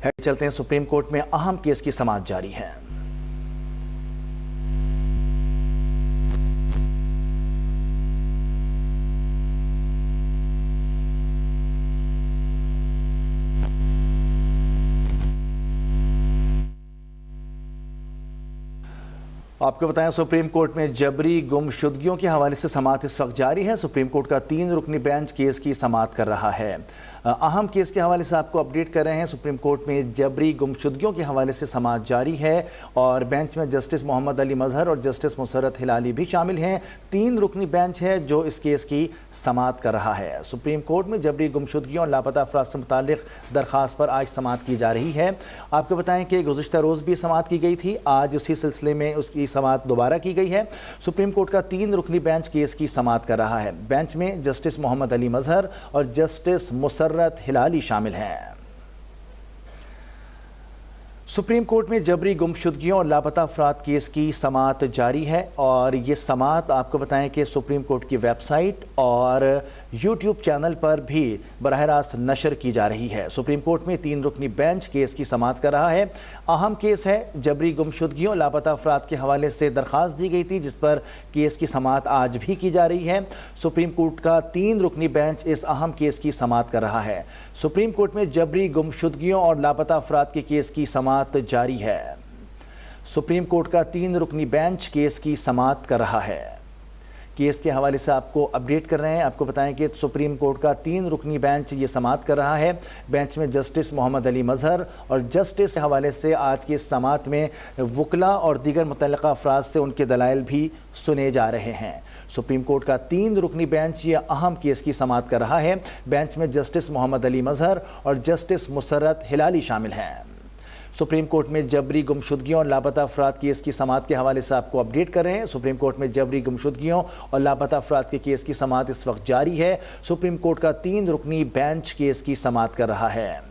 चलते हैं, supreme court में अहम केस की समाअत जारी है। आपको बताएं, सुप्रीम कोर्ट में जबरी गुमशुदगियों के हवाले से समाअत इस वक्त जारी है। सुप्रीम कोर्ट का 3 रुकनी बेंच केस की समाअत कर रहा है। अहम केस के हवाले से आपको अपडेट कर रहे हैं। सुप्रीम कोर्ट में जबरी गुमशुदगियों के हवाले से समाअत जारी है और बेंच में जस्टिस मोहम्मद अली मजहर और जस्टिस मुसर्रत हिलाली भी शामिल हैं। 3 रुकनी बेंच है जो इस केस की समाअत कर रहा है। सुप्रीम कोर्ट में जबरी गुमशुदगियों और लापता अफराद से मुताल्लिक दरख्वास्त पर आज समाअत की जा रही है। आपको बताएं कि गुज़िश्ता रोज़ भी समाअत की गई थी, आज उसी सिलसिले में उसकी समाअत दोबारा की गई है। सुप्रीम कोर्ट का 3 रुकनी बेंच केस की समाअत कर रहा है। बेंच में जस्टिस मोहम्मद अली मजहर और जस्टिस मुसर्रत हिलाली शामिल हैं। सुप्रीम कोर्ट में जबरी गुमशुदगियों और लापता अफराद केस की समाअत जारी है और ये समाअत आपको बताएं कि सुप्रीम कोर्ट की वेबसाइट और यूट्यूब चैनल पर भी बराह रास्त नशर की जा रही है। सुप्रीम कोर्ट में 3 रुकनी बेंच केस की समाअत कर रहा है। अहम केस है, जबरी गुमशुदगियों और लापता अफराद के हवाले से दरख्वास्त दी गई थी जिस पर केस की समाअत आज भी की जा रही है। सुप्रीम कोर्ट का 3 रुकनी बेंच इस अहम केस की समाअत कर रहा है। सुप्रीम कोर्ट में जबरी गुमशुदगियों और लापता अफराद के केस की समाअत जारी है। सुप्रीम कोर्ट का 3 रुकनी बेंच केस की समाअत कर रहा है। केस के हवाले से आपको अपडेट कर रहे हैं। आपको बताएं कि सुप्रीम कोर्ट का 3 रुकनी बेंच ये समाअत कर रहा है। बेंच में जस्टिस मोहम्मद अली मजहर और जस्टिस के हवाले से आज की इस समाअत में वकला और दीगर मुतल्लिका अफराद से उनके दलाइल भी सुने जा रहे हैं। सुप्रीम कोर्ट का 3 रुकनी बेंच ये अहम केस की समाअत कर रहा है। बेंच में जस्टिस मोहम्मद अली मजहर और जस्टिस मुसर्रत हिलाली शामिल हैं। सुप्रीम कोर्ट में जबरी गुमशुदगियों और लापता अफराद केस की समाअत के हवाले से आपको अपडेट कर रहे हैं। सुप्रीम कोर्ट में जबरी गुमशुदगियों और लापता अफराद के केस की समाअत इस वक्त जारी है। सुप्रीम कोर्ट का 3 रुकनी बेंच केस की समाअत कर रहा है।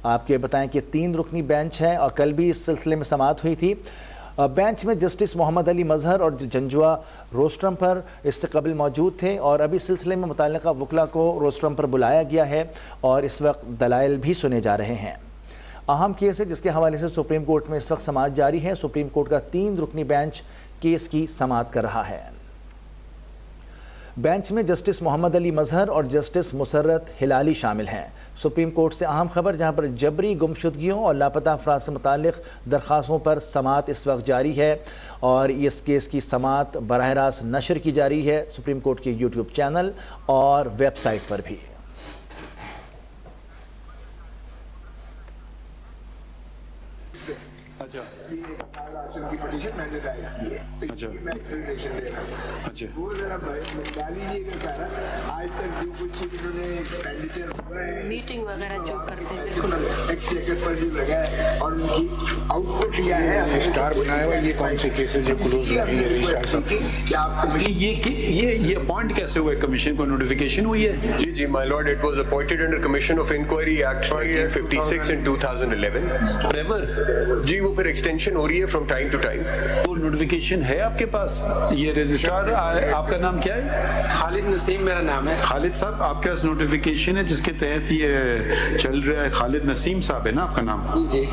आपके बताएं कि 3 रुकनी बेंच है और कल भी इस सिलसिले में समाअत हुई थी। बेंच में जस्टिस मोहम्मद अली मजहर और जंजुआ रोस्ट्रम पर इससे कबल मौजूद थे और अभी सिलसिले में मुतल्लिका वकला को रोस्ट्रम पर बुलाया गया है और इस वक्त दलाइल भी सुने जा रहे हैं। अहम केस है जिसके हवाले से सुप्रीम कोर्ट में इस वक्त समाअत जारी है। सुप्रीम कोर्ट का 3 रुकनी बेंच केस की समाअत कर रहा है। बेंच में जस्टिस मोहम्मद अली मजहर और जस्टिस मुसर्रत हिलाली शामिल हैं। सुप्रीम कोर्ट से अहम खबर जहां पर जबरी गुमशुदगियों और लापता अफराद से मुताल्लिक दरख्वास्तों पर समाअत इस वक्त जारी है और इस केस की समाअत बराह रास्त नशर की जा रही है सुप्रीम कोर्ट के यूट्यूब चैनल और वेबसाइट पर भी। अच्छा की पिटीशन मैंने दायर की है। अच्छा। मैं एक्सप्लेनेशन दे रहा हूँ। अच्छा। वो जरा बता लीजिएगा सारा, आज तक जो कुछ इन्होंने एक्सपेंडिचर हुआ है, मीटिंग वगैरह जो करते हैं बिल्कुल एक्सचेकर पर जो लगा है और उनकी आउटपुट क्या है। रजिस्ट्रार बनाया हुआ, ये कौन से केसेस जो क्लोज हो गई है रजिस्ट्रार साहब? क्या आपको ये अपॉइंट कैसे हुआ? कमीशन को नोटिफिकेशन हुई है? जी जी my lord, it was appointed under commission of inquiry act 1956 in 2011। Never. जी वो फिर एक्सटेंशन हो रही है फ्रॉम टाइम टू टाइम। वो नोटिफिकेशन है आपके पास? ये रजिस्ट्रार आपका नाम क्या है? खालिद नसीम मेरा नाम है। खालिद साहब, आपके पास नोटिफिकेशन है जिसके तहत ये चल रहा है? खालिद नसीम साहब है ना आपका नाम? जी।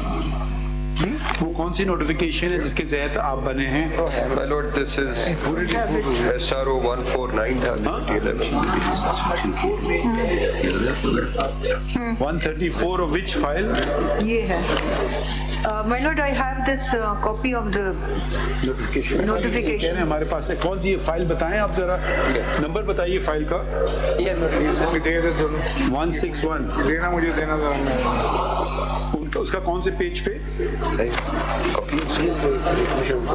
वो कौन सी नोटिफिकेशन है जिसके तहत आप बने हैं? My Lord, this is SRO 149/2011। 134 of which file? ये है। My lord, I have this copy of the कह रहे हैं हमारे पास है। कौन सी ये फाइल बताएं आप जरा, नंबर बताइए फाइल का। ये नोटिफिकेशन दे दे दोनों 161 देना, मुझे देना जरा। उनका उसका कौन से पेज पे?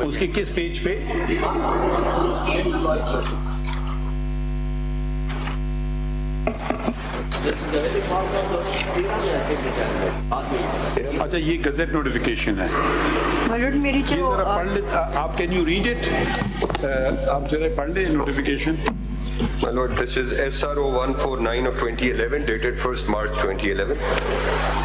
उसके किस पेज पे? अच्छा, ये गजेट नोटिफिकेशन है। My lord, मेरी ये जो जरा पढ़ ले आप, कैन यू रीड इट? आप जरा पढ़ ले notification. My lord, this is SRO 149 of 2011, dated 1st March 2011.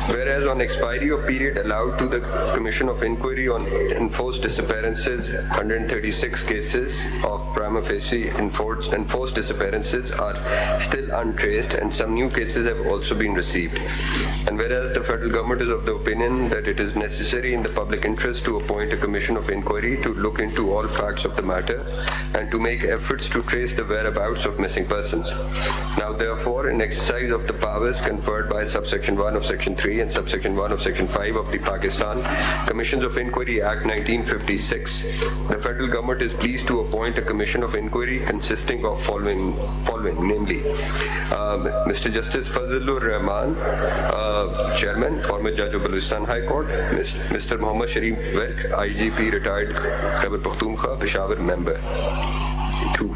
Whereas on expiry of period allowed to the Commission of Inquiry on enforced disappearances, 136 cases of prima facie enforced disappearances are still untraced, and some new cases have also been received. And whereas the federal government is of the opinion that it is necessary in the public interest to appoint a Commission of Inquiry to look into all facts of the matter and to make efforts to trace the whereabouts of missing persons. Now, therefore, in exercise of the powers conferred by subsection 1 of section 3 and subsection 1 of section 5 of the Pakistan Commissions of Inquiry Act 1956, the federal government is pleased to appoint a Commission of Inquiry consisting of following, namely, Mr. Justice Fazlur Rahman, Chairman, former Judge of Balochistan High Court, Mr. Mohammad Sharif Virk, IGP, retired Khyber Pakhtunkhwa, Peshawar, member. 2.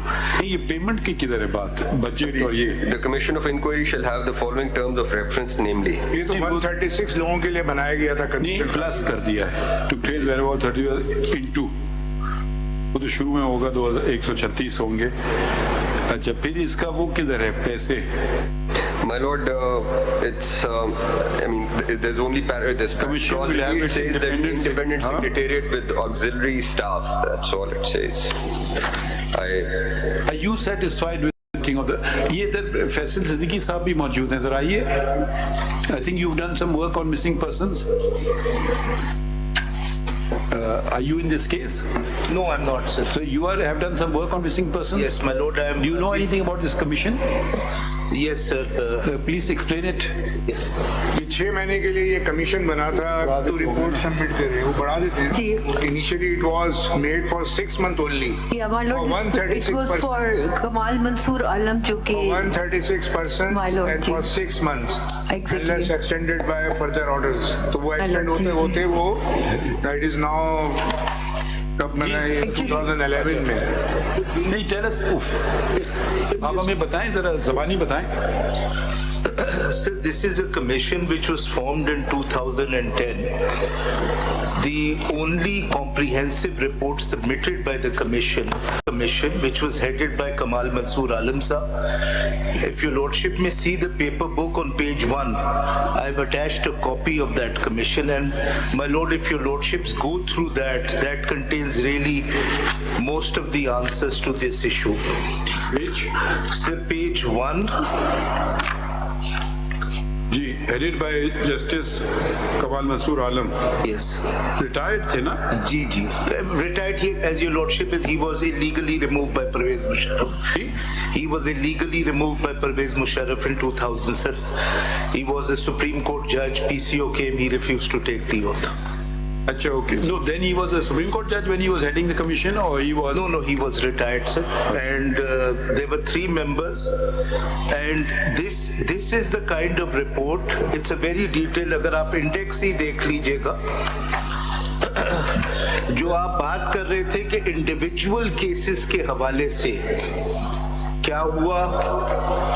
ये payment की किधर है बात, budget और ये? The Commission of Inquiry shall have the following terms of reference, namely. ये तो 136 लोगों के लिए बनाया गया था नहीं, प्लस कर दिया है टू ट्रेस वेयरअबाउट 30 इनटू, वो तो शुरू में होगा 2136 होंगे। अच्छा, फिर इसका वो किधर है पैसे? My lord, it's, I mean, there's only this Commission will have it says that independent Huh? secretariat with auxiliary staff. That's all it says. Are you satisfied with the king of the? ये इधर फैसल सिद्दीकी साहब भी मौजूद हैं, जरा आइए। I think you've done some work on missing persons. Are you in this case? No, I'm not, sir. So you have done some work on missing persons? Yes, my lord, I am. Do you know anything about this commission? Yes, sir. Please explain it. Yes. ये 6 महीने के लिए ये commission बना था तो report submit करे, वो बढ़ा देते हैं। जी। Initially it was made for 6 months only. Yeah, my lord, For it was 136 for Kamal Mansoor Alam, जो कि 136 persons My lord, and ji. for 6 months. Exactly. Unless extended by further orders. तो वो My extend lord, होते होते वो that is now कब बना ये 2011 में। नहीं, tell us. आप हमें बताएं, जरा ज़बानी बताएं। Sir, this is a commission which was formed in 2010. The only comprehensive report submitted by the commission, which was headed by Kamal Mansoor Alam Sahab. If your lordship may see the paper book on page 1, I've attached a copy of that commission, and my lord, if your lordships go through that contains really most of the answers to this issue. Page? Sir, page 1. Ji, headed by Justice Kamal Mansoor Alam. Yes. Retired थे ना? जी जी, retired he, as your lordship, he was illegally removed by Pervez Musharraf. He was illegally removed by Pervez Musharraf in 2000, sir. He was a Supreme Court judge. PCO came, he refused to take the oath. अच्छा, okay. No, then he was a Supreme Court judge when he was heading the commission, or he was? No, he was retired, sir. And there were 3 members. And this is the kind of report. It's a very detailed. अगर आप index ही देख लीजिएगा, जो आप बात कर रहे थे कि इंडिविजुअल केसेस के हवाले से क्या हुआ,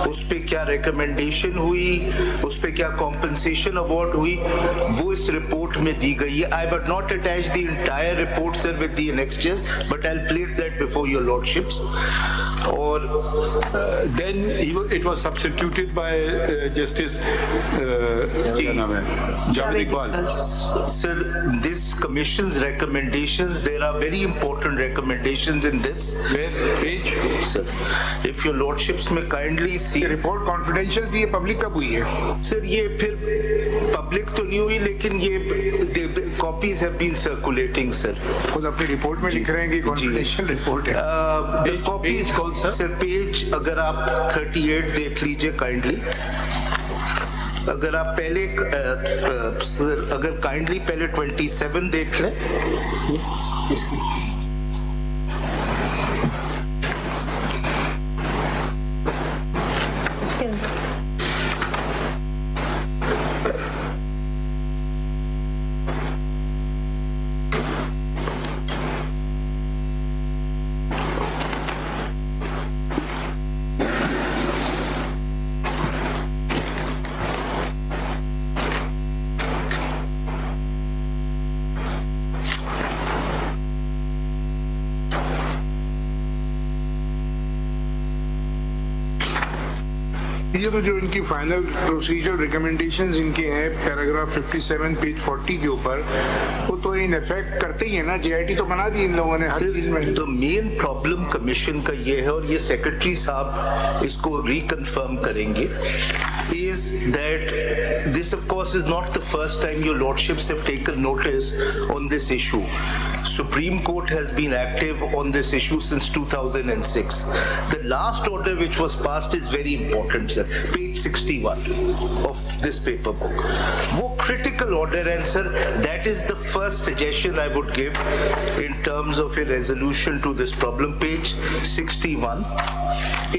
उस पे क्या रिकमेंडेशन हुई, उस पे क्या कॉम्पनसेशन अवार्ड हुई, वो इस रिपोर्ट में दी गई है। I but not attach the entire report sir with the annexures, but I will place that before your lordships. और then it was substituted by Justice क्या नाम है, Javed Iqbal. Sir, this commission's recommendations, there are very important recommendations in this. Where page? Sir, if your lordships may kindly see. Report confidential थी, ये public कब हुई है? Sir, ये फिर पब्लिक तो नहीं हुई, लेकिन ये copies have been circulating, sir. खुद अपनी रिपोर्ट में लिख रहे हैं कि कॉन्फिडेंशियल रिपोर्ट है। कॉपीज कौन सा? सर, पेज अगर आप 38 देख लीजिए काइंडली। अगर आप पहले सर, अगर काइंडली पहले 27 देख लें। ये तो जो इनकी फाइनल प्रोसीजर रिकमेंडेशंस इनके हैं पैराग्राफ 57 पेज 40 के ऊपर, वो तो इन इफेक्ट करते ही है ना। जेआईटी तो बना दी इन लोगों ने हर चीज में। तो मेन प्रॉब्लम कमीशन का ये है, और ये सेक्रेटरी साहब इसको रिकन्फर्म करेंगे, is that this of course is not the first time your lordships have taken notice on this issue. Supreme Court has been active on this issue since 2006. The last order which was passed is very important, sir. Page 61 of this paper book. वो critical order, and sir, that is the first suggestion I would give in terms of a resolution to this problem. Page 61.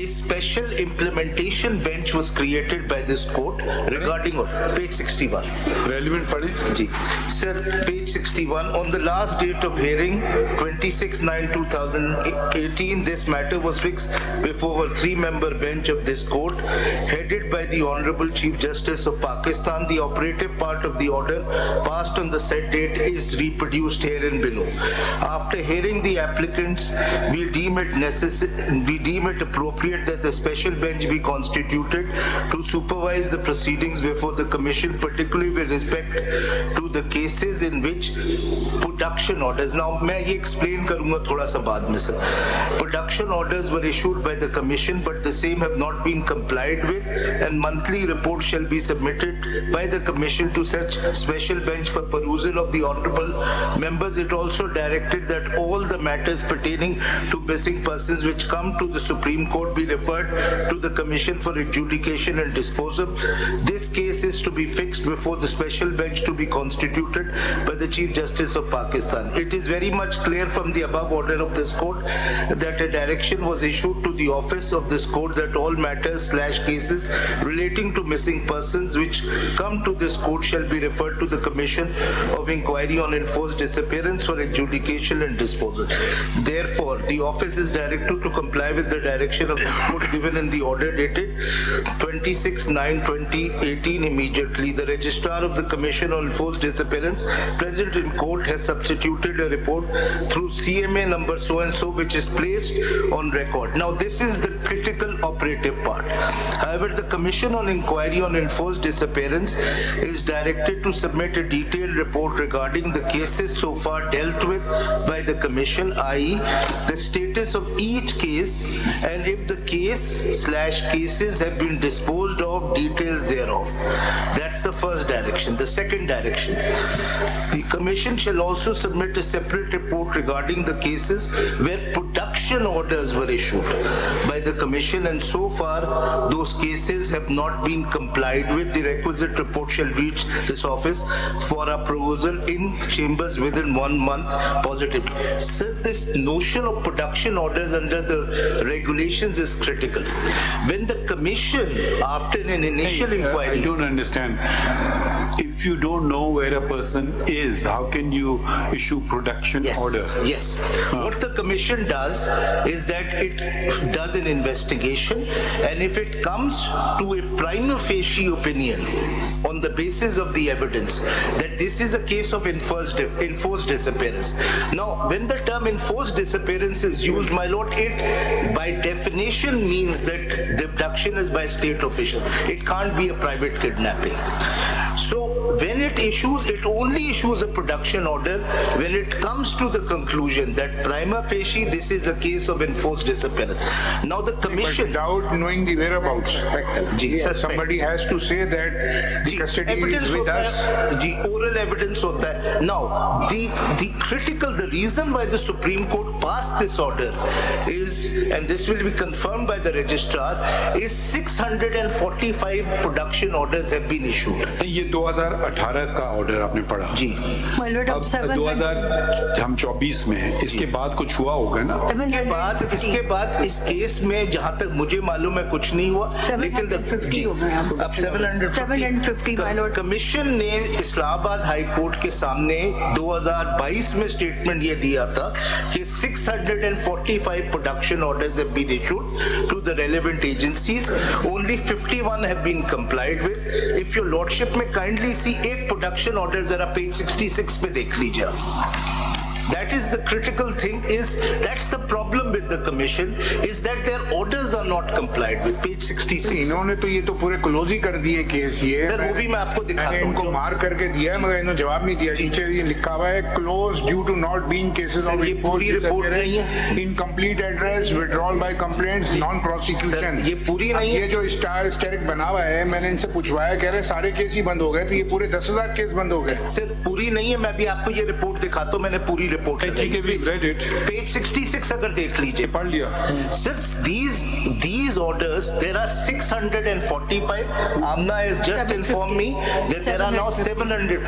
A special implementation bench was created by this court regarding page 61. Relevant पढ़े? जी, sir, page 61. On the last date of hearing, 26/9/2018, this matter was fixed before a 3-member bench of this court, headed by the Honorable Chief Justice of Pakistan. The operative part of the order passed on the said date is reproduced herein below. After hearing the applicants, we deem it appropriate that the special bench be constituted to supervise the proceedings before the commission, particularly with respect to the cases in which production orders. Now, मैं ये explain करूँगा थोड़ा सा बाद में sir. Production orders were issued by the commission, but the same have not been complied with, and monthly reports shall be submitted by the commission to such special bench for perusal of the honorable members. It also directed that all the matters pertaining to missing persons which come to the Supreme Court be referred to the commission for adjudication and disposal. This case is to be fixed before the special bench to be constituted by the Chief Justice of Pakistan. It is very much clear from the above order of this court that a direction was issued to the office of this court that all matters / cases relating to missing persons which come to this court shall be referred to the Commission of Inquiry on Enforced Disappearance for adjudication and disposal. Therefore, the office is directed to comply with the direction of this court given in the order dated 26/9/2018 immediately. The registrar of the Commission on Enforced Disappearance present in court has substituted a report through CMA number so and so, which is placed on record. Now, this is the critical operative part. However, the Commission on Inquiry on Enforced Disappearance is directed to submit a detailed report regarding the cases so far dealt with by the Commission, i.e. the status of each case, and if the case / cases have been disposed of, details thereof. That's the first direction. The second direction, the Commission shall also submit a separate report regarding the cases where production orders were issued by the Commission, and so far those cases have not been complied with. The requisite report shall reach this office for approval in chambers within 1 month positively. Sir, this notion of production orders under the regulations is critical. When the Commission, after an initial inquiry... I don't understand. If you don't know where a person is, how can you issue production order? Yes. What the Commission does is that it does an investigation, and if it comes to a prima facie opinion on the basis of the evidence that this is a case of enforced disappearance. Now, when the term enforced disappearance is used, my lord, it by definition means that the abduction is by state officials. It can't be a private kidnapping. So when it only issues a production order when it comes to the conclusion that prima facie this is a case of enforced disappearance. Now the Commission, without knowing the whereabouts, somebody has to say that the custody is with us. Oral evidence hota hai. Now the critical, the reason why the Supreme Court passed this order is, and this will be confirmed by the registrar, is 645 production orders have been issued. ये 2018 का order आपने पढ़ा जी। अब 2024 में है, इसके बाद कुछ हुआ होगा ना? इसके बाद इस केस में जहां तक मुझे मालूम है कुछ नहीं हुआ, लेकिन अब 750 कमीशन ने इस्लामाबाद हाई कोर्ट के सामने 2022 में स्टेटमेंट ये दिया था कि 645 production orders have been issued to the relevant agencies, only 51 have been complied with. If your lordship may kindly see एक प्रोडक्शन ऑर्डर जरा पेज 66 पे देख लीजिए. That is the critical thing. That's the problem with the commission, is that their orders are not complied with. Page 66. इन्होंने तो ये तो पूरे क्लोज ही कर दिए केस ये। सर वो भी मैं आपको दिखाता मैंने हूं। इनको मार करके दिया है मगर इन्होंने जवाब नहीं दिया। नीचे ये लिखा हुआ है close due to not being cases of ये पूरी रिपोर्ट नहीं है। Incomplete address, withdrawal by complaints, non prosecution. ये पूरी नहीं है। ये जो स्टेरिक बना हुआ है, मैंने इनसे पूछवाया, कह रहे सारे केस ही बंद हो गए, तो ये पूरे 10,000 केस बंद हो गए। सर पूरी नहीं है, मैं भी आपको ये रिपोर्ट दिखाता हूँ। मैंने पूरी रिपोर्ट पेज 66 अगर देख लीजिए, पढ़ लिया। Sir, these orders, there are 645. Amna has just informed me that there are now 700.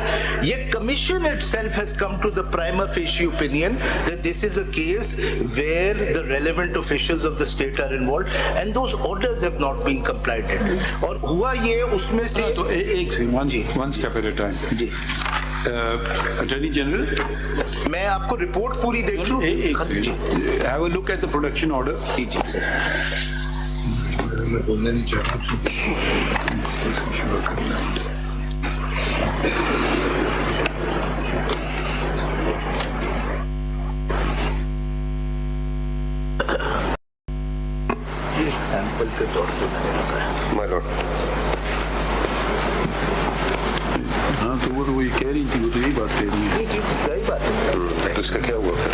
Yet commission itself has come to the prima facie opinion that this is a case where the relevant officials of the state are involved and those orders have not been complied with. और हुआ ये उसमें से तो एक second, one step at a time. जी Attorney General, मैं आपको रिपोर्ट पूरी देख लूं। have a look at the production order. जी सर। मैं बोलने नहीं चाह रहा सैंपल के तौर पे मैंने रखा है। My lord. हाँ तो वो तो वही कह रही थी, वो तो यही बात कह रही है। ये चीज सही बात है। तो इसका क्या हुआ फिर?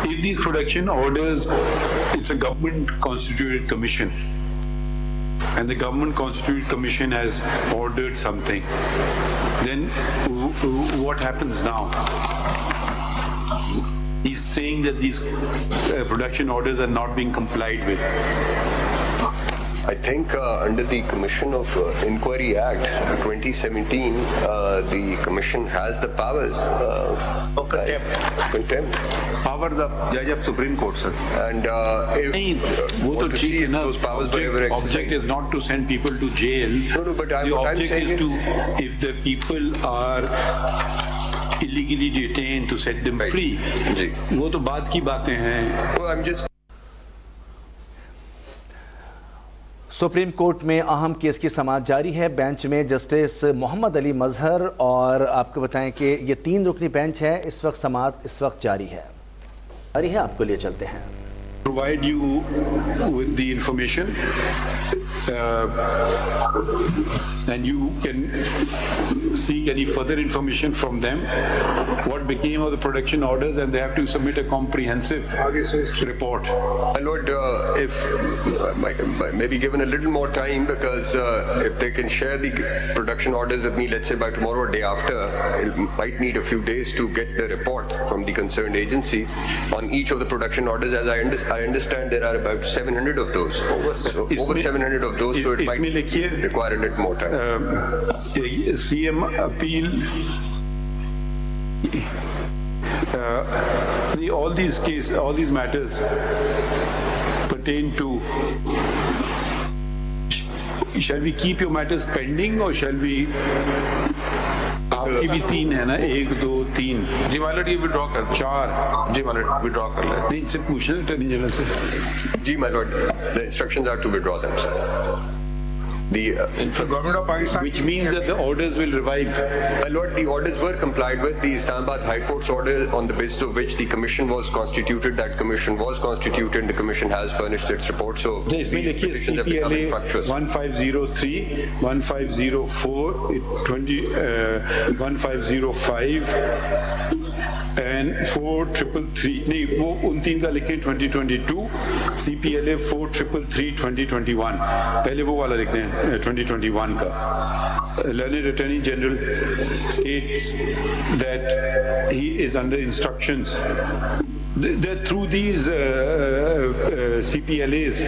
If these production orders, it's a government constituted commission, and the government constituted commission has ordered something, then what happens now? He's saying that these production orders are not being complied with. I think under the Commission of Inquiry Act 2017, the Commission has the powers of contempt. Power the judge of Supreme Court, sir. And if वो तो ठीक है ना, those powers were ever object exercised. is not to send people to jail. No, but The what I'm object saying is is, to, if the people are illegally detained, to set them Right. free. जी. वो तो बात की बातें हैं। well, I'm just supreme court में अहम case की समाअत जारी है। बेंच में जस्टिस मोहम्मद अली मजहर और आपको बताएं कि ये 3 रुकनी बेंच है। इस वक्त समाअत जारी है। आपको लिए चलते हैं। Provide you with the information, and you can seek any further information from them. What became of the production orders, and they have to submit a comprehensive report. My lord, if maybe given a little more time, because if they can share the production orders with me, let's say by tomorrow or day after, it might need a few days to get the report from the concerned agencies on each of the production orders. As I understand, there are about 700 of those. Over 700 of those, so it might require a little more time. CM appeal. All these matters pertain to. Shall we keep your matters pending, or shall we? आपकी भी 3 है ना, 1, 2, 3। जी मालूम, ये withdraw कर 4। जी मालूम, withdraw कर ले। नहीं, इनसे पूछना अटॉर्नी जनरल से। Ji, my lord, the instructions are to withdraw them, sir. The government of Pakistan, which means that the orders will revive. My lord, the orders were complied with. The Islamabad High Court's order, on the basis of which the commission was constituted, that commission was constituted. The commission has furnished its report. So इसमें these देखिए petitions have become CPLA infructuous. 1503, 1504, 1505 and 4333। नहीं, वो उन 3 का लिखें 2022, CPLA 4333 2021। पहले वो वाला लिखते हैं 2021 का। Learned Attorney General states that he is under instructions that through these CPLAs,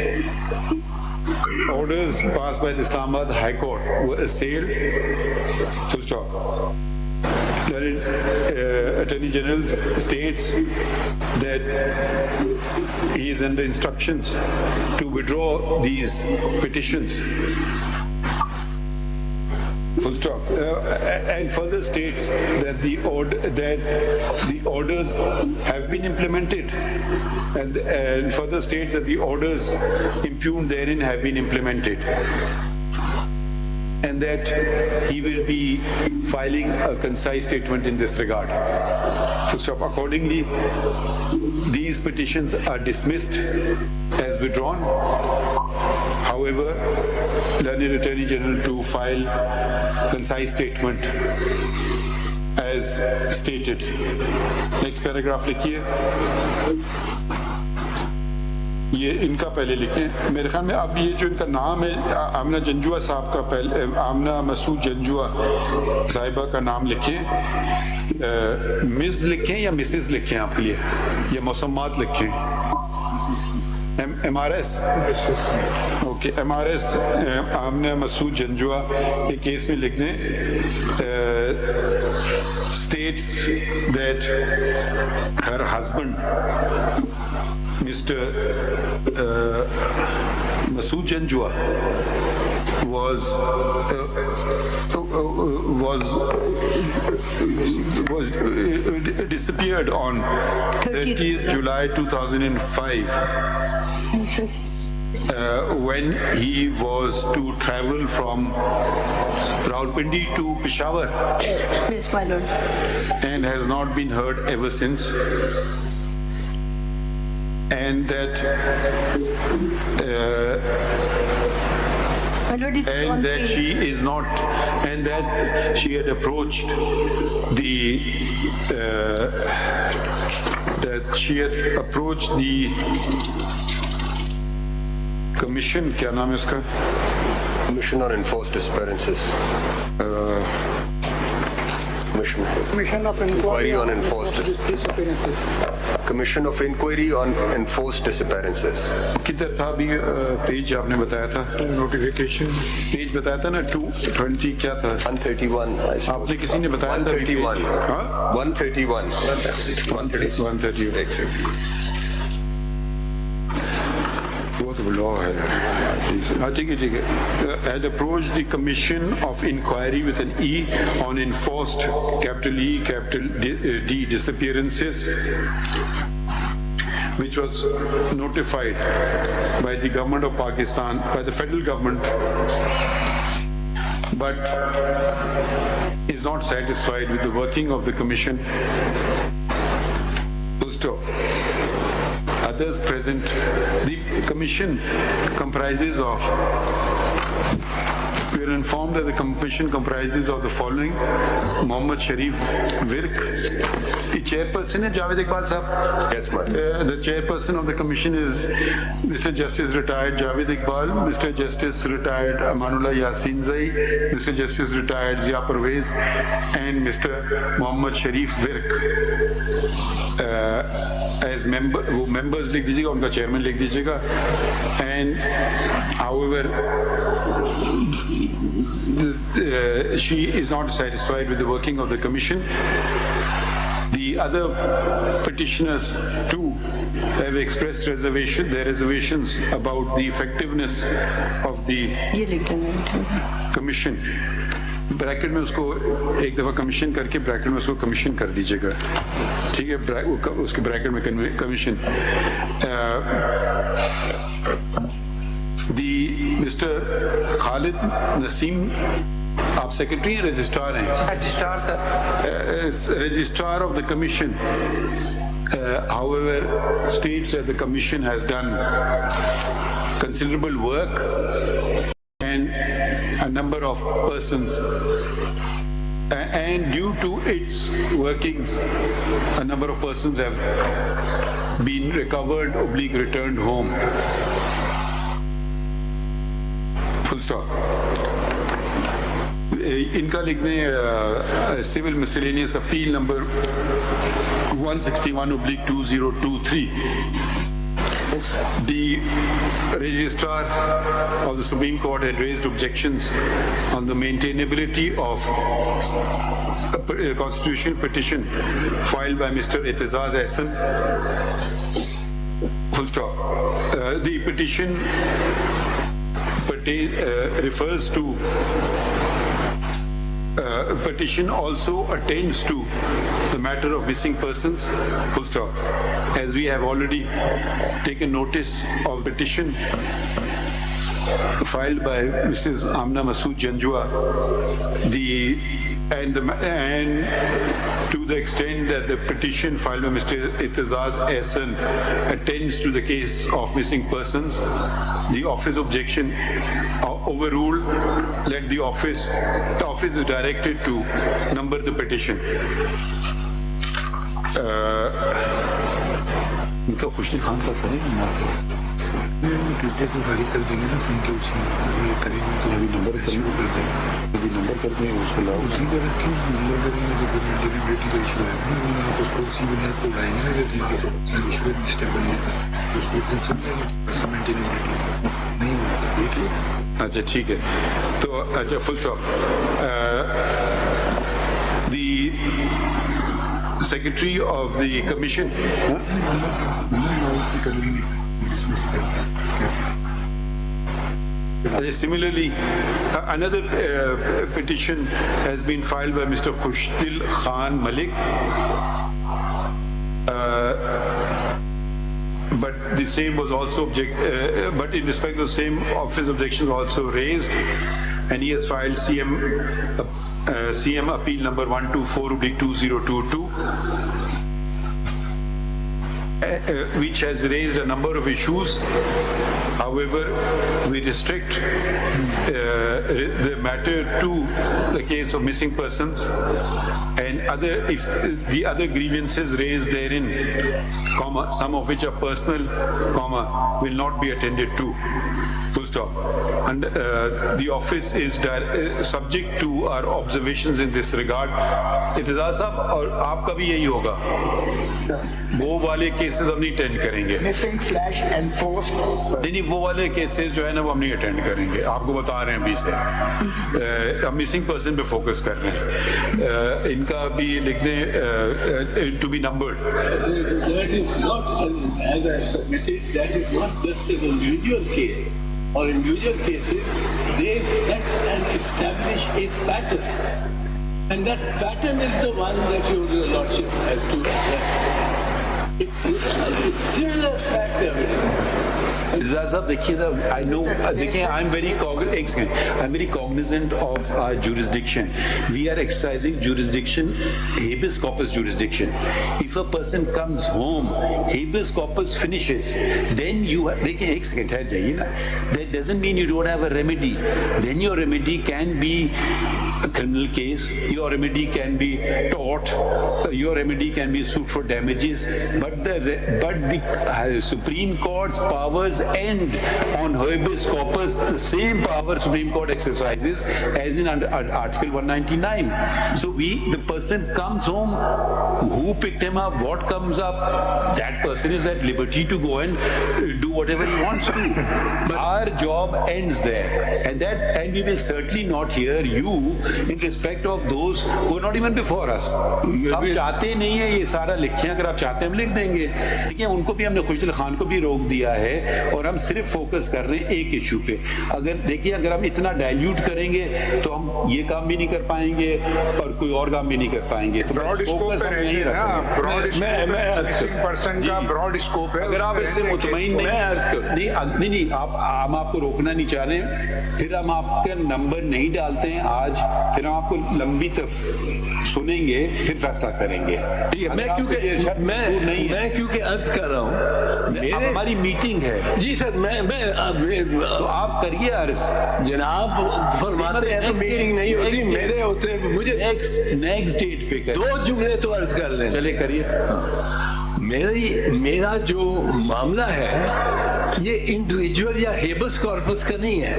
orders passed by the Islamabad High Court were assailed. Full stop. Attorney General states that he is under instructions to withdraw these petitions. Full stop. And further states that the orders have been implemented, and further states that the orders impugned therein have been implemented. and that he will be filing a concise statement in this regard. So accordingly, these petitions are dismissed as withdrawn. However, learned Attorney General to file concise statement as stated. Next paragraph लिखिए. ये इनका पहले लिखें. मेरे ख्याल में अब ये जो इनका नाम है आमना जंजुआ साहब का पहले आमना मसूद जंजुआ साहिबा का नाम लिखें. मिस लिखें या मिसेस लिखें आपके लिए या मौसमात लिखें. MRS ओके MRS आमना मसूद जंजुआ एक केस में लिख दें. States that her husband Mr. Masood Janjua was disappeared on 30th July 2005 when he was to travel from Rawalpindi to Peshawar. Yes, my lord. And has not been heard ever since. And that My lord, it's on and that the- she is not, and that she had approached the commission. क्या नाम है इसका? Commission on Enforced Disappearances. Commission of Inquiry on Enforced Disappearances. Commission of Inquiry on Enforced Disappearances. किधर था अभी page आपने बताया था? नोटिफिकेशन पेज बताया था ना 220 क्या था? 131. I suppose. आपने किसी ने बताया था? 131. हाँ? 131. 131. Exactly. वो तो लॉ है. हाँ ठीक है. Had approached the Commission of Inquiry with an E on enforced capital E capital D disappearances, which was notified by the government of Pakistan, by the federal government, but is not satisfied with the working of the commission. Others present, the commission comprises of, we are informed that the commission comprises of the following: Mohammad Sharif Virk, the chairperson is Javed Iqbal Sahab. Yes, ma'am. The chairperson of the commission is Mr. Justice Retired Javed Iqbal, Mr. Justice Retired Amanullah Yasin Zai, Mr. Justice Retired Zia Parvez, and Mr. Mohammad Sharif Virk. As member, वो members लिख दीजिएगा, उनका chairman लिख दीजिएगा. And however, she is not satisfied with the working of the commission. The other petitioners too have expressed their reservations about the effectiveness of the ये लिख देना. commission. Bracket में उसको एक दफा कमीशन करके ब्रैकेट में उसको कमीशन कर दीजिएगा. ठीक है, उसके ब्रैकेट में कमीशन. Mr. Khalid Naseem, आप सेक्रेटरी हैं रजिस्ट्रार हैं? Registrar sir. Registrar of the commission, however, states that the commission has done considerable work and a number of persons, and due to its workings, a number of persons have been recovered / returned home. Full stop. इनका लिखने civil miscellaneous appeal number 161/2023. The registrar of the Supreme Court had raised objections on the maintainability of a constitutional petition filed by Mr. Etizaz Ahsan. Full stop. The petition refers to petition also attends to the matter of missing persons, full stop. As we have already taken notice of petition filed by Mrs. Amna Masood Janjua, and to the extent that the petition filed by Mr. Itazaz Ehsan attends to the case of missing persons, the office objection overruled. Let the office is directed to number the petition. इनका खुशनी खान का करेंगे ना Twitter को गाड़ी कर देंगे ना सुन के उसी ये करेंगे तो अभी नंबर करने कर देंगे अभी नंबर करते हैं उसको लाओ उसी का रखें नंबर करेंगे तो फिर डेलीब्रेटी का इशू है ना उसको उसी बुनियाद पर लाएंगे ना जैसे इशू स्टेप बनेगा उसको टेंशन नहीं होता देख लिया। अच्छा ठीक है तो अच्छा full stop. The Secretary of the Commission. Similarly, another petition has been filed by Mr. Khushdil Khan Malik, but the same was also but in respect of the same office objection was also raised, and he has filed CM Appeal number 124/2022, which has raised a number of issues. However, we restrict the matter to the case of missing persons and if the other grievances raised therein, some of which are personal, will not be attended to. Full stop. And the office is subject to our observations in this regard. इत्तेज़ाज़ साहब और आपका भी यही होगा, वो वाले cases हम नहीं अटेंड करेंगे। missing/enforced नहीं वो वाले केसेस जो है ना वो हम नहीं अटेंड करेंगे, आपको बता रहे हैं अभी से। हम मिसिंग पर्सन पे फोकस कर रहे हैं, इनका भी लिख दें to be numbered. That is not, as I submitted, that is not just an individual case. Or individual cases, they set and establish a pattern, and that pattern is the one that your lordship has to accept. It's similar fact evidence. Saab, I know, I'm very cognizant of our jurisdiction. We are exercising jurisdiction, habeas corpus jurisdiction. If a person comes home, habeas corpus finishes, then you have, that doesn't mean you don't have a remedy. Then your remedy can be a criminal case, your remedy can be tort, your remedy can be suit for damages, but the Supreme Court's powers end on habeas corpus, the same power Supreme Court exercises as in under Article 199. So the person comes home, who picked him up, what comes up, that person is at liberty to go and do whatever he wants to. But our job ends there, and we will certainly not hear you in respect of those who are not even before us. हम चाहते नहीं है ये सारा लिखें, अगर आप चाहते हैं हम लिख देंगे, देखिए उनको भी हमने खुशदिल खान को भी रोक दिया है और हम सिर्फ फोकस कर रहे हैं एक इशू पे। अगर हम इतना डाइल्यूट करेंगे तो हम ये काम भी नहीं कर पाएंगे और कोई और काम भी नहीं कर पाएंगे। तो फोकस हम यही रखते हैं। अगर आप इससे मुतमईन नहीं, हम आपको रोकना नहीं चाह रहे, फिर हम आपका नंबर नहीं डालते हैं आज, फिर हम आपको लंबी तक सुनेंगे, फिर फैसला करेंगे। मैं क्योंकि अर्ज कर रहा हूँ, हमारी मीटिंग है जी सर, तो आप करिए अर्ज। जनाब फरमाते हैं तो मीटिंग नहीं होती, मेरे होते मुझे नेक्स्ट डेट पे करिए। 2 जुमले तो अर्ज कर लें। चले करिए। मेरा जो मामला है ये इंडिविजुअल या हेबस कॉर्पस का नहीं है,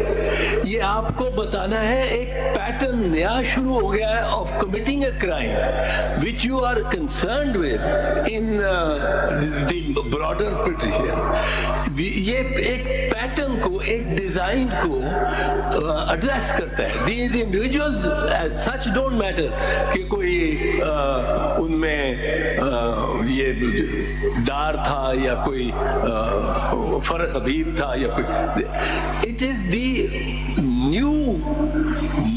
ये आपको बताना है एक पैटर्न नया शुरू हो गया है of committing a crime which you are concerned with in the broader petition. ये एक पैटर्न को, एक डिजाइन को एड्रेस करता है। These individuals as such don't matter कि कोई उनमें ये डार था या कोई फर्क हबीब था या कोई, it is the new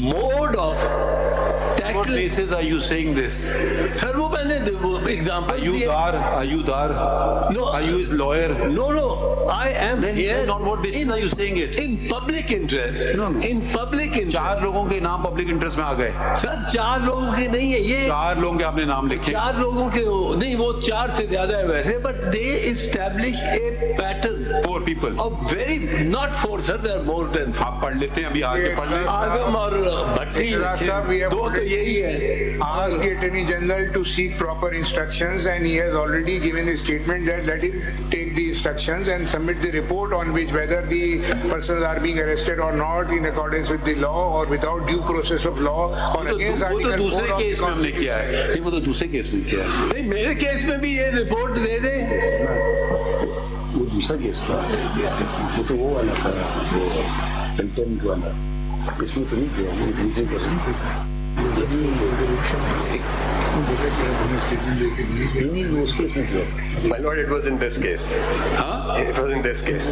mode of tackling battle. basis are you saying this? Sir, वो मैंने example Are you Dar? No. Are you his lawyer? No, I am Then here. on what basis are you saying it? In public interest. No. In public interest. 4 लोगों के नाम public interest में आ गए। Sir 4 लोगों के नहीं है ये। 4 लोगों के आपने नाम लिखे। 4 लोगों के नहीं, वो 4 से ज्यादा है वैसे, but they establish a pattern. 4 people. Of very not 4 sir, there are more than 4. आप पढ़ लेते हैं, अभी आगे पढ़ लें। आगम और भट्टी we have 2 तो यही है। asked the Attorney General to seek proper instructions, and he has already given a statement that let him take the instructions and submit the report on which whether the persons are being arrested or not in accordance with the law or without due process of law or against वो तो Article 4 दूसरे of the case में हमने किया है। नहीं, वो तो दूसरे केस में किया है। नहीं, मेरे केस में भी ये रिपोर्ट दे दे। वो दूसरा केस था, वो तो वो वाला था, वो कंटेम्प्ट वाला। इसमें तो नहीं किया, वो दूसरे केस में किया। My lord, it was in this case. हाँ? It was in this case.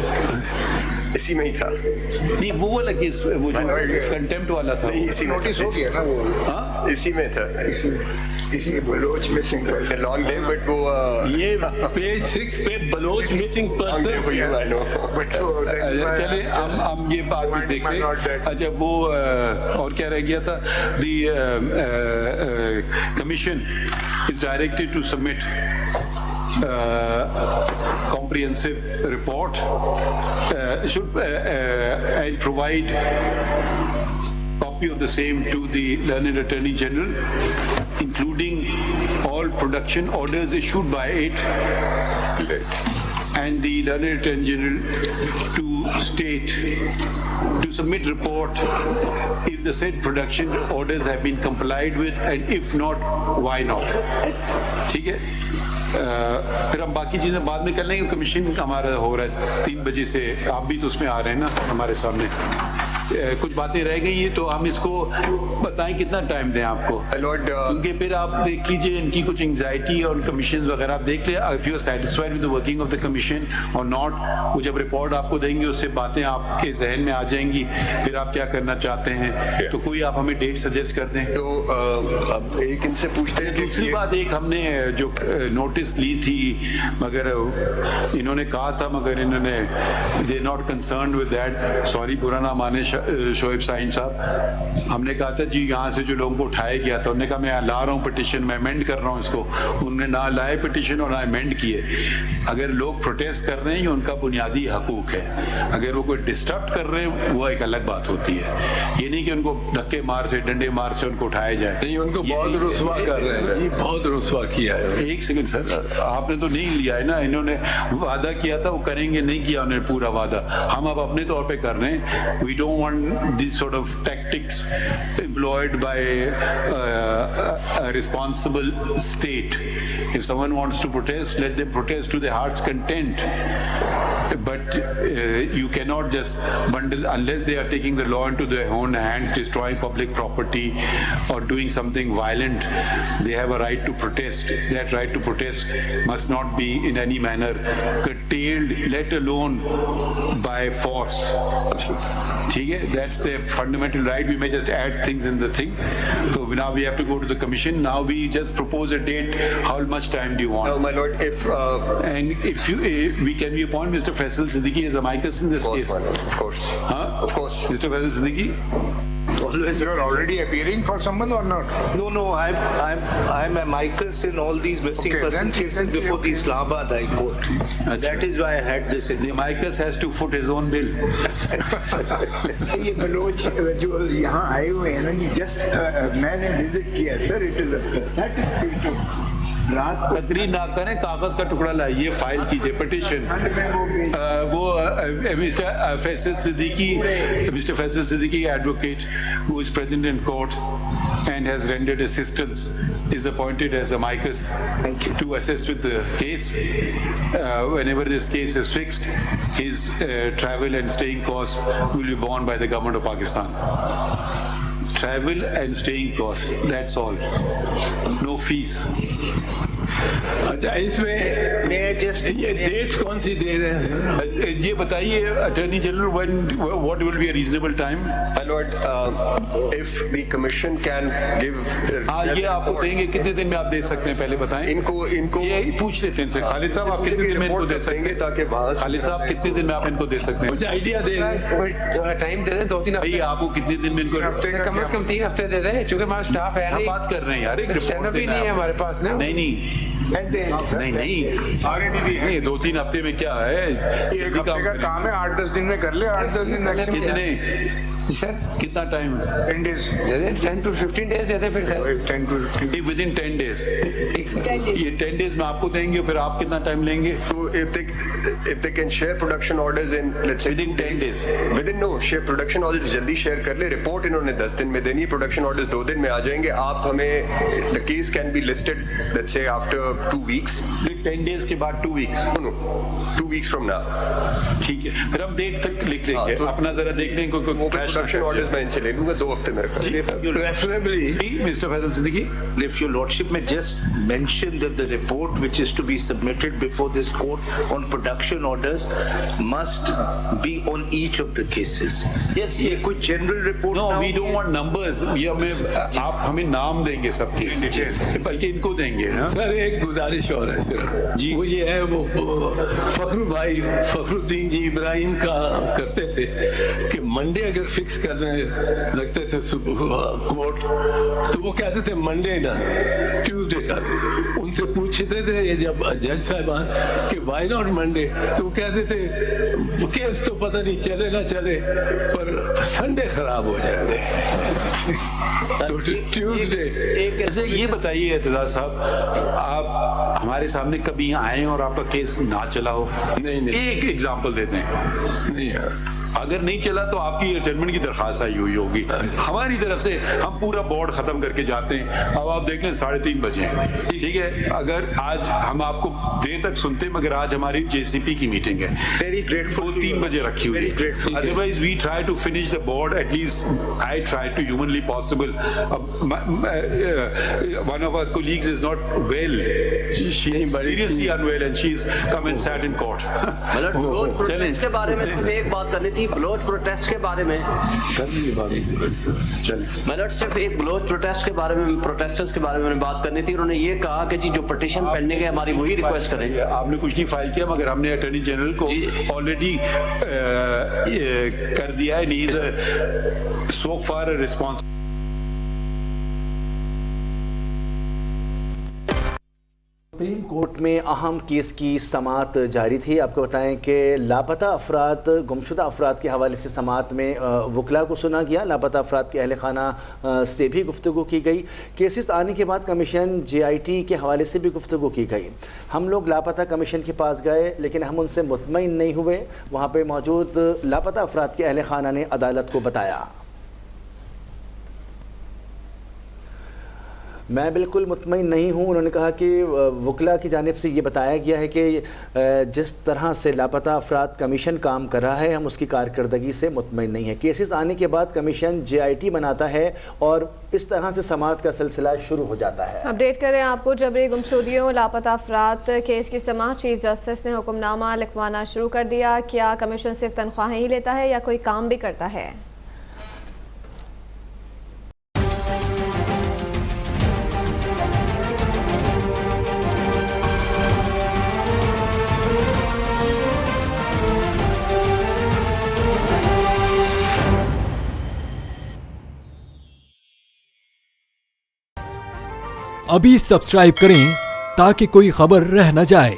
इसी में ही था। नहीं, वो वाला केस, वो जो कंटेम्प्ट वाला था। नहीं, इसी में नोटिस हो गया ना वो। हाँ? इसी में था। इसी Baloch missing A long day, but वो ये पेज 6 पे Baloch missing long day for person. you, I know. चले हम ये बात भी देखते हैं। अच्छा, वो और क्या रह गया था? The commission is directed to submit comprehensive report and provide copy of the same to the learned Attorney General, including all production orders issued by it, and the learned Attorney General to submit report if the said production orders have been complied with, and if not, why not. ठीक है? फिर हम बाकी चीजें बाद में कर लेंगे। कमीशन हमारा हो रहा है 3 बजे से, आप भी तो उसमें आ रहे हैं ना हमारे सामने। कुछ बातें रह गई हैं तो हम इसको बताएं, कितना टाइम दें आपको? Lord, क्योंकि फिर आप देख लीजिए इनकी कुछ एंजाइटी और कमीशन वगैरह आप देख ले, if you are satisfied with the working of the commission or not, वो जब रिपोर्ट आपको देंगे उससे बातें आपके जहन में आ जाएंगी, फिर आप क्या करना चाहते हैं। तो कोई आप हमें डेट सजेस्ट कर दें। तो अब एक इनसे पूछते हैं। दूसरी बात, एक हमने जो नोटिस ली थी, मगर इन्होंने कहा था, मगर इन्होंने they not concern with that, sorry बुरा ना माने शोएब साइन साहब, हमने कहा था जी यहाँ से जो लोगों को उठाया गया था, उन्होंने कहा मैं ला रहा हूँ पिटिशन, मैं अमेंड कर रहा हूँ इसको। उन्होंने ना लाए पिटिशन और ना अमेंड किए। अगर लोग प्रोटेस्ट कर रहे हैं, ये उनका बुनियादी हकूक है। अगर वो कोई डिस्टर्ब कर रहे हैं, वो एक अलग बात होती है। ये नहीं कि उनको धक्के मार से, डंडे मार से उनको उठाया जाए। नहीं, उनको बहुत रुस्वा कर रहे हैं, बहुत रुस्वा किया है। एक सेकंड सर, आपने तो नहीं लिया है ना, इन्होंने वादा किया था वो करेंगे, नहीं किया उन्होंने पूरा वादा। हम अब अपने तौर पे कर रहे हैं। We don't want this sort of tactics employed by a responsible state. If someone wants to protest, let them protest to their heart's content. But you cannot just bundle, unless they are taking the law into their own hands, destroying public property or doing something violent. They have a right to protest. That right to protest must not be in any manner curtailed, let alone by force. ठीक है? That's their fundamental right. We may just add things in the thing. So now we have to go to the commission. Now we just propose a date. How much time do you want? No, my lord, if And if you, can we appoint Mr. Faisal Siddiqui as amicus in this of course, case? my lord, of course, Huh? of course. Mr. Faisal Siddiqui? always you are already appearing for someone or not? No, I'm amicus in all these missing Okay, person then- cases then- before the Islamabad High Court. That is why I had this in The amicus has to foot his own bill. ये Bloch जो यहाँ आए हुए हैं ना जी, just मैंने visit किया sir, it is a रात को तकरीर ना करें, कागज का टुकड़ा लाइए, फाइल कीजिए पिटिशन। वो mister Faisal Siddiqui advocate who is present in court and has rendered assistance is appointed as amicus to assist with the case. Whenever this case is fixed, his travel and staying costs will be borne by the government of Pakistan. Travel and staying costs, that's all. No fees. अच्छा, इसमें ये date कौन सी दे रहे हैं sir? ये बताइए attorney general, what will be a reasonable time? My lord, if the commission can give हाँ, ये आपको देंगे, कितने दिन में आप दे सकते हैं पहले बताएं। इनको ये पूछ लेते हैं इनसे। खालिद साहब, आप कितने दिन में इनको दे सकते हैं? ताकि वहां खालिद साहब, कितने दिन में आप इनको दे सकते हैं? कुछ आइडिया दे रहे टाइम दे दें 2-3 हफ्ते। भैया आपको कितने दिन में इनको कम से कम 3 हफ्ते दे दें, क्योंकि हमारा स्टाफ है हम बात कर रहे हैं यार, एक रिपोर्ट स्टैंडअप भी देना नहीं है हमारे पास ना। नहीं 2-3 हफ्ते में क्या है, एक हफ्ते का काम है, 8-10 दिन में कर ले, 8-10 दिन मैक्सिमम। कितने सर कितना टाइम? 10 days, दे दें 10 to 15 डेज दे दें फिर sir. 10 to 15 with in 10 days। ठीक सर। ये 10 days में आपको देंगे, फिर आप कितना टाइम लेंगे? So if they can share production orders in, let's say, Within 10 days. share production orders जल्दी share कर ले। रिपोर्ट इन्होंने 10 दिन में देनी है, प्रोडक्शन ऑर्डर्स 2 दिन में आ जाएंगे। आप हमें the case can be listed, let's say, after 2 weeks. 10 days के बाद 2 weeks। No, 2 weeks from now. ठीक है, फिर हम डेट तक लिख लेंगे। हाँ, तो अपना जरा देख लेंगे कोई प्रोडक्शन ऑर्डर्स मैं इनसे ले लूंगा, 2 हफ्ते में रखा। Preferably. Mister Faisal Siddiqui, If your lordship may just mention that the report which is to be submitted before this court on production orders must be on each of the cases. Yes, ये yes. कोई general report No, ना we हो। don't want numbers। ये आप हमें नाम देंगे सबके, बल्कि इनको देंगे ना। सर एक गुजारिश और है सिर्फ जी। वो ये है, वो फखरुद्दीन जी इब्राहिम का करते थे कि मंडे अगर फिक्स करने लगते थे कोर्ट, तो वो कहते थे मंडे ना ट्यूसडे का। उनसे पूछते थे जब जज साहबान कि व्हाई नॉट मंडे, तो वो कहते थे केस तो पता नहीं चले ना चले, पर संडे खराब हो जाएगा तो ट्यूसडे। ऐसे ये बताइए एतजाज साहब, आप हमारे सामने कभी आए और आपका केस ना चला हो? नहीं। एक एग्जांपल देते हैं। नहीं अगर नहीं चला तो आपकी अटेंडमेंट की दरखास्त आई हुई होगी। हमारी तरफ से हम पूरा बोर्ड खत्म करके जाते हैं। अब आप देख लें 3:30 बजे, ठीक है। अगर आज हम आपको देर तक सुनते हैं, मगर आज हमारी JCP की मीटिंग है, Very grateful. वो 3 बजे रखी हुई है। Otherwise we try to finish the board, at least I try to humanly possible. One of our colleagues is not well, she is seriously unwell and she is come and sat in court. चलें, के बारे में सिर्फ एक बात करनी थी, Bloch protest के बारे में। मतलब सिर्फ एक बलोच प्रोटेस्ट के बारे में, प्रोटेस्टर्स के बारे में बात करनी थी। उन्होंने ये कहा कि जी जो पिटीशन पेंडिंग है हमारी वही रिक्वेस्ट करें। आपने कुछ नहीं फाइल किया, मगर हमने अटॉर्नी जनरल को ऑलरेडी कर दिया है। नीज सो फार रिस्पॉन्स। सुप्रीम कोर्ट में अहम केस की समाअत जारी थी। आपको बताएं कि लापता अफराद, गुमशुदा अफराद के हवाले से समाअत में वकला को सुना गया। लापता अफराद के अहल खाना से भी गुफ्तगू की गई। केसेस आने के बाद कमीशन JIT के हवाले से भी गुफ्तगू की गई। हम लोग लापता कमीशन के पास गए, लेकिन हम उनसे मुतमईन नहीं हुए। वहाँ पर मौजूद लापता अफराद के अहल खाना ने अदालत को बताया, मैं बिल्कुल मुतमईन नहीं हूँ। उन्होंने कहा कि वकला की जानिब से ये बताया गया है कि जिस तरह से लापता अफराद कमीशन काम कर रहा है, हम उसकी कारकर्दगी से मुतमईन नहीं है। केसेस आने के बाद कमीशन JIT बनाता है और इस तरह से समाअत का सिलसिला शुरू हो जाता है। अपडेट करें आपको, जबरी गुमशुदगियों लापता अफराद केस की समाअत चीफ जस्टिस ने हुक्मनामा लिखवाना शुरू कर दिया। क्या कमीशन सिर्फ तनख्वाहें ही लेता है या कोई काम भी करता है? अभी सब्सक्राइब करें ताकि कोई खबर रह न जाए।